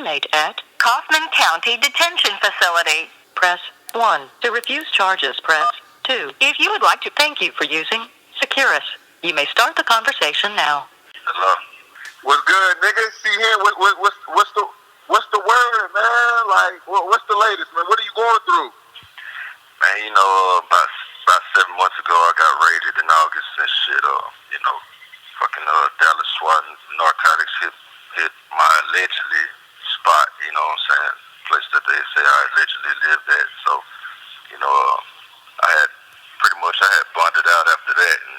inmate at Kaufman County Detention Facility. Press 1. To refuse charges, press 2. If you would like to, thank you for using Securus. You may start the conversation now. Hello. What's good, nigga? See here, what's the word, man? Like, what's the latest, man? What are you going through? Man, about 7 months ago, I got raided in August and shit. Fucking Dallas SWAT narcotics hit my allegedly spot. You know what I'm saying? Place that they say I allegedly lived at. So, I had bonded out after that, and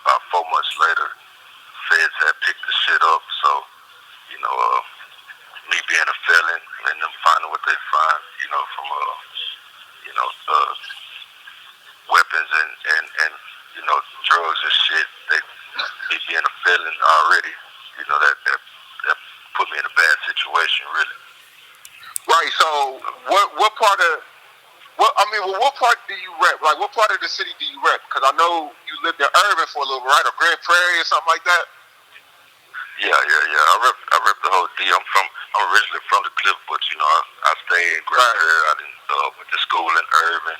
about 4 months later, feds had picked the shit up. So, me being a felon and them finding what they find, from weapons and drugs and shit. Me being a felon already, that put me in a bad situation, really. Right. So what part do you rep? Like, what part of the city do you rep? Because I know you lived in Urban for a little, right? Or Grand Prairie or something like that. Yeah. I rep the whole D. I'm originally from the Cliff, but I stay in Grand Prairie. I went to school in Urban.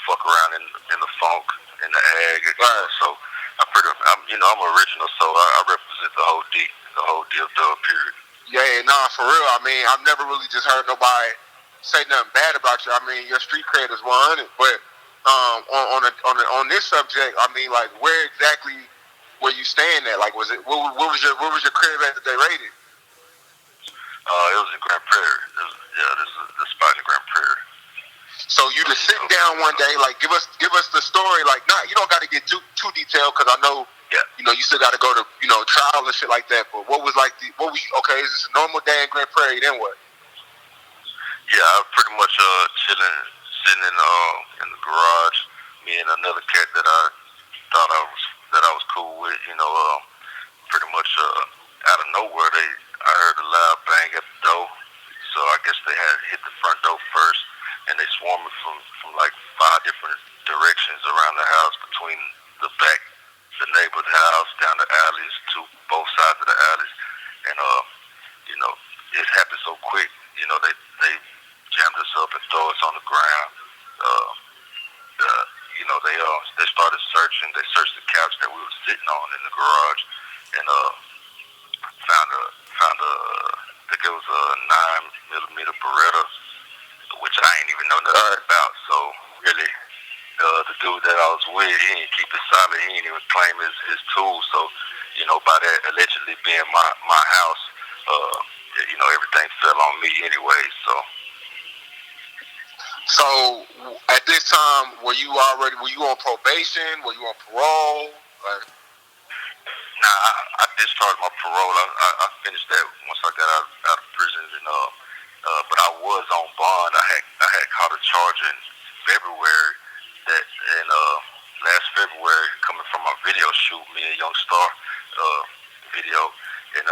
Fuck around in the funk, in the ag. Right. So I'm original. So I represent the whole D of Dub, period. Yeah, nah, for real. I mean, I've never really just heard nobody say nothing bad about you. I mean, your street cred is 100. But on this subject, I mean, like, where exactly were you staying at? Like, what was your crib at that they raided? It was in Grand Prairie. This is the spot in Grand Prairie. So you just sitting down one day, like, give us the story. Like, you don't got to get too detailed, because I know, you still got to go to, trial and shit like that. But is this a normal day in Grand Prairie? Then what? Yeah, I was pretty much chilling, sitting in the garage. Me and another cat that I thought I was cool with. Pretty much out of nowhere, I heard a loud bang at the door. So I guess they had hit the front door first, and they swarmed me from like 5 different directions around the house, between the back, the neighbor's house, down the alleys, to both sides of the alleys. And it happened so quick. They jammed us up and throw us on the ground. They started searching. They searched the couch that we were sitting on in the garage, and found a I think it was a 9mm Beretta, which I ain't even know nothing about. So really, the dude that I was with, he didn't keep it silent. He didn't even claim his tools. So, by that allegedly being my house, everything fell on me anyway. So at this time, were you on probation? Were you on parole? Nah, I discharged my parole. I finished that once I got out of prison, but I was on bond. I had caught a charge in February. Last February, coming from my video shoot, me and Young Star video, and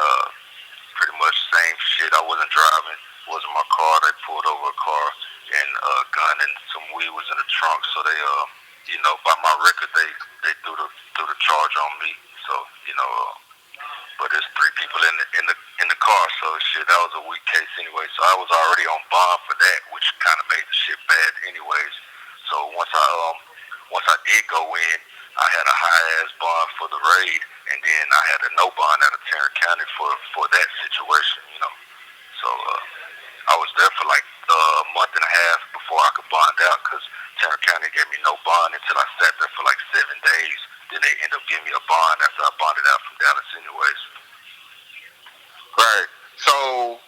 pretty much same shit. I wasn't driving, wasn't my car. They pulled over a car, and a gun and some weed was in the trunk. So they, by my record, they threw the charge on me. So but there's 3 people in the car. So shit, that was a weak case anyway. So I was already on bond for that, which kind of made the shit bad anyways. So once I did go in, I had a high ass bond for the raid, and then I had a no bond out of Tarrant County for that situation. So I was there for like a month and a half before I could bond out, because Tarrant County gave me no bond until I sat there for like 7 days. Then they ended up giving me a bond after I bonded out from Dallas anyways. Right. So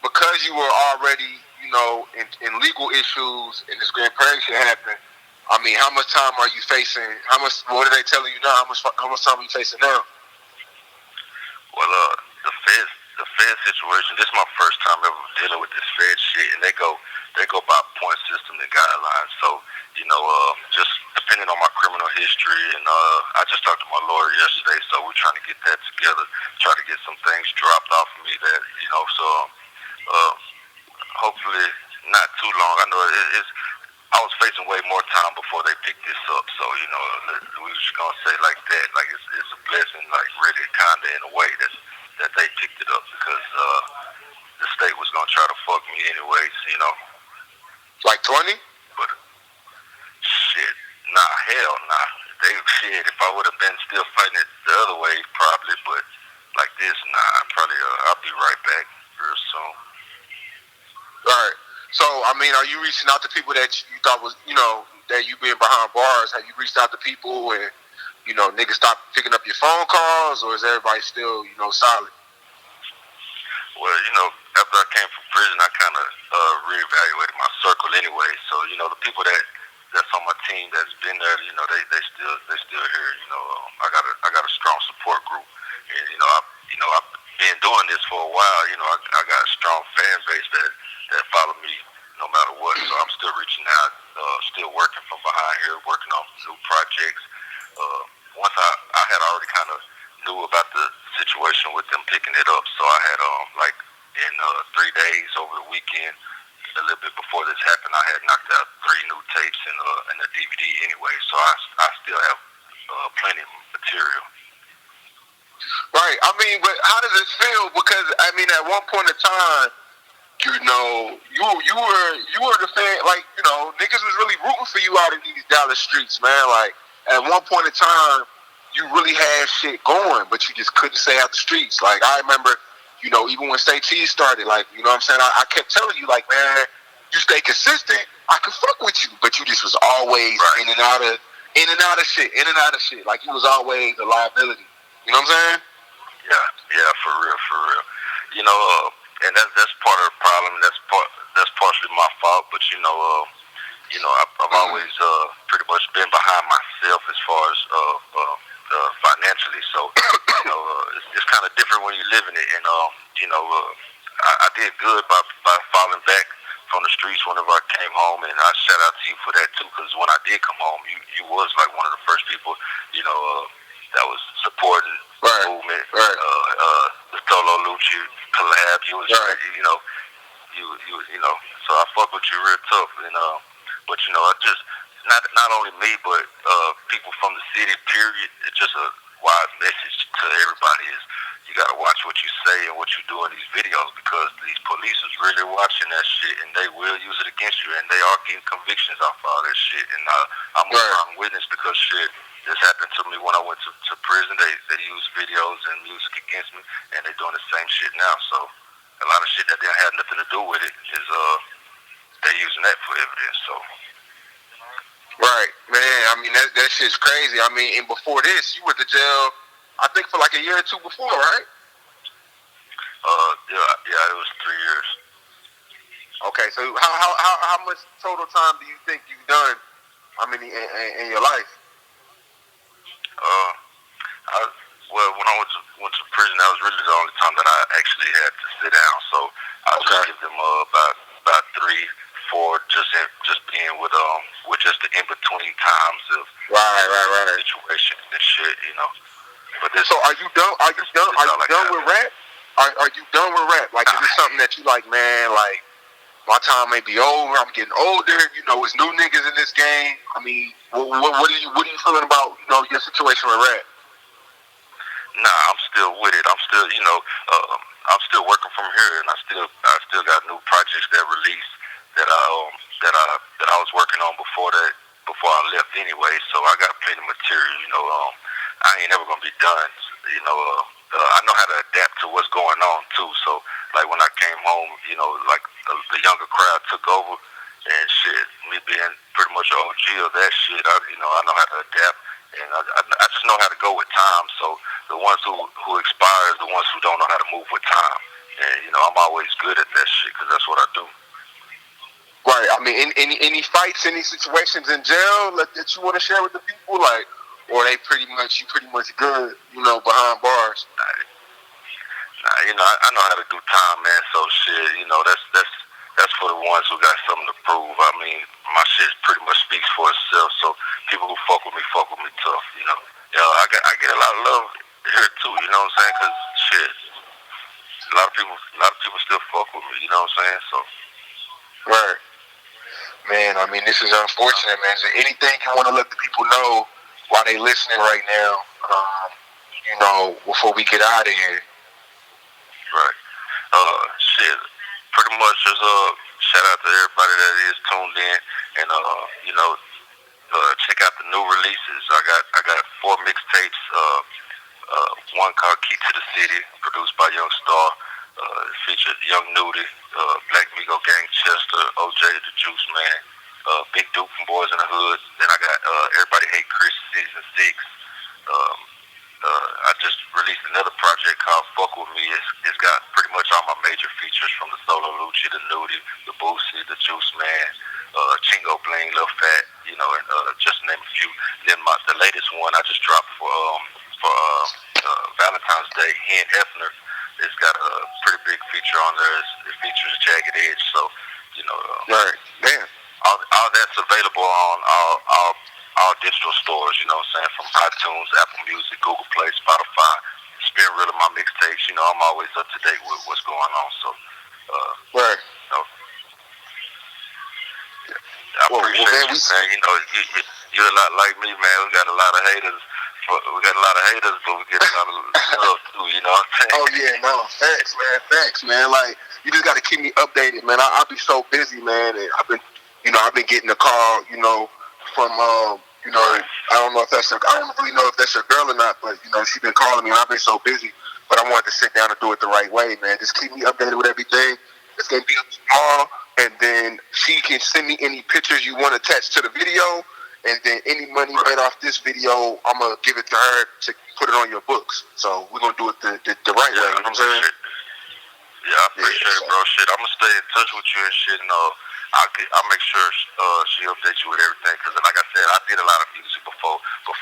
because you were already, in legal issues, and this Grand Prairie shit happened, I mean, how much time are you facing? What are they telling you now? How much time are you facing now? Well, the Fed situation, this is my first time ever dealing with this Fed shit, and they go by point system and guidelines. So, just depending on my criminal history, and I just talked to my lawyer yesterday, so we're trying to get that together, try to get some things dropped off of me that, hopefully not too long. I know I was facing way more time before they picked this up, so, we just gonna say like that, like it's a blessing, like really kinda in a way that they picked it up, because the state was gonna try to fuck me anyways, you know. Like 20? But shit, nah, hell nah. They shit. If I would have been still fighting it the other way, probably. But like this, nah. Probably. I'll be right back real soon. All right. So, I mean, are you reaching out to people that you thought was, you know, that you been behind bars? Have you reached out to people and, you know, niggas stopped picking up your phone calls, or is everybody still, you know, silent? Well, you know, after I came from prison, I kind of reevaluated my circle anyway. So, you know, the people that's on my team that's been there, you know, they still here. You know, I got a strong support group, and I've been doing this for a while. You know, I got a strong fan base that follow me no matter what. So I'm still reaching out, still working from behind here, working on new projects. Once I had already kind of knew about the situation with them picking it up, so I had like in 3 days over the weekend, a little bit before this happened, I had knocked out 3 new tapes and a DVD anyway. So I still have plenty of material. Right. I mean, but how does it feel? Because I mean, at one point in time, you know, you were the fan. Like, you know, niggas was really rooting for you out in these Dallas streets, man. Like, at one point in time, you really had shit going, but you just couldn't stay out the streets. Like, I remember, you know, even when State Cheese started, like, you know what I'm saying? I kept telling you, like, man, you stay consistent, I can fuck with you. But you just was always Right. in and out of shit. Like, you was always a liability. You know what I'm saying? Yeah, for real. You know, and that's part of the problem. That's partially my fault. But I've always pretty much been behind myself as far as financially. So it's kind of different when you live in it. And I did good by falling back from the streets whenever I came home, and I shout out to you for that too. Because when I did come home, you was like one of the first people, that was supporting the movement. Right. The Solo Lucci collab, you was Right. you know. So I fuck with you real tough, and but I just not only me, but people from the city. Period. It's just a wise message to everybody is you gotta watch what you say and what you do in these videos, because these police is really watching that shit, and they will use it against you, and they are getting convictions off all that shit. And I'm a strong witness, because shit, this happened to me when I went to prison. They used videos and music against me, and they're doing the same shit now. So a lot of shit that didn't have nothing to do with it is they're using that for evidence. So. Right, man. I mean, that shit's crazy. I mean, and before this, you went to jail, I think, for like a year or two before, right? Yeah, it was 3 years. Okay, so how much total time do you think you've done? I mean, in your life? When I went to prison, that was really the only time that I actually had to sit down. So I just give them about 3, 4, just being with just the in between times of right situation and shit, But this, so are you done? Are you done with rap? Are you done with rap? Like, is it something that you like, man? Like, my time may be over. I'm getting older. You know, it's new niggas in this game. I mean, what are you feeling about your situation with rap? Nah, I'm still with it. I'm still, I'm still working from here, and I still got new projects that released that I was working on before I left anyway. So I got plenty of material. I ain't never gonna be done. I know how to adapt to what's going on too. So like when I came home, like the younger crowd took over, and shit, me being pretty much an OG of that shit, I know how to adapt. And I just know how to go with time. So the ones who expire is the ones who don't know how to move with time. And I'm always good at that shit, because that's what I do. Right. I mean, any fights, any situations in jail that you want to share with the people, like, or you pretty much good, behind bars. Nah, I know how to do time, man. So shit, that's for the ones who got something to prove. I mean, my shit pretty much speaks for itself. So people who fuck with me tough. I get a lot of love here too. You know what I'm saying? Because shit, a lot of people still fuck with me. You know what I'm saying? So. Right. Man, I mean, this is unfortunate, man. Is there anything you want to let the people know while they listening right now? Before we get out of here. Right. Shit. pretty much just shout out to everybody that is tuned in, and check out the new releases. I got 4 mixtapes. One called Key to the City, produced by Young Star. Featured Young Nudie, Black Migo Gang Chester, OJ the Juice Man, Big Duke from Boys in the Hood. Then I got Everybody Hate Chris Season 6. I just released another project called Fuck With Me. It's got pretty much all my major features from the Solo Lucci, the Nudie, the Boosie, the Juice Man, Chingo Bling, Lil Fat, and just to name a few. Then the latest one I just dropped for Valentine's Day, Hen Hefner. It's got a pretty big feature on there. It features Jagged Edge, so Right, man. All that's available on all digital stores. You know what I'm saying, from iTunes, Apple Music, Google Play, Spotify. Spin Real of my mixtapes. I'm always up to date with what's going on. So, Right. I appreciate you, man. You're a lot like me, man. We got a lot of haters. But we get a lot of love too. You know what I'm saying? Oh yeah, no, thanks, man. Like, you just got to keep me updated, man. I'll be so busy, man. And I've been getting a call, from, I don't know if I don't really know if that's your girl or not, but she's been calling me, and I've been so busy. But I wanted to sit down and do it the right way, man. Just keep me updated with everything. It's gonna be up tomorrow, and then she can send me any pictures you want attached to the video. And then any money made off this video, I'm going to give it to her to put it on your books. So we're going to do it the right way. You know what I'm saying? Yeah, I appreciate it, bro. Shit, I'm going to stay in touch with you and shit. And I'll make sure she updates you with everything. Because like I said, I did a lot of music before because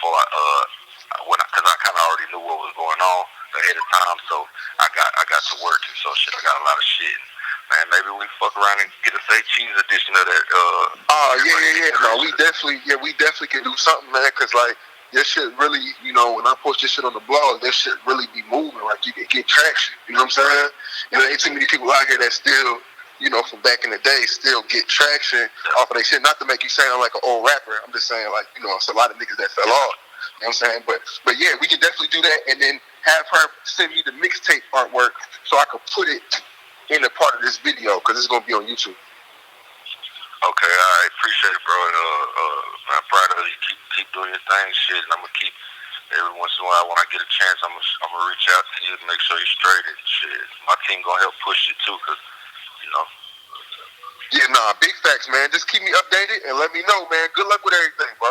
I kind of already knew what was going on ahead of time. So I got to work. And so shit, I got a lot of shit. Man, maybe we fuck around and get a Say Cheese edition of that. Yeah. No, we definitely can do something, man. Cause like this shit really, when I post this shit on the blog, this shit really be moving. Like you can get traction. You know what I'm saying? Ain't too many people out here that still, from back in the day, still get traction off of that shit. Not to make you sound like an old rapper. I'm just saying, like, it's a lot of niggas that fell off. You know what I'm saying? But yeah, we can definitely do that, and then have her send me the mixtape artwork so I could put it in a part of this video, because it's going to be on YouTube. Okay, all right. Appreciate it, bro. And I'm proud of you. Keep doing your thing, shit. And I'm going to keep, every once in a while, when I get a chance, I'm gonna reach out to you to make sure you're straight and shit. My team going to help push you, too, because, Yeah, big facts, man. Just keep me updated and let me know, man. Good luck with everything, bro.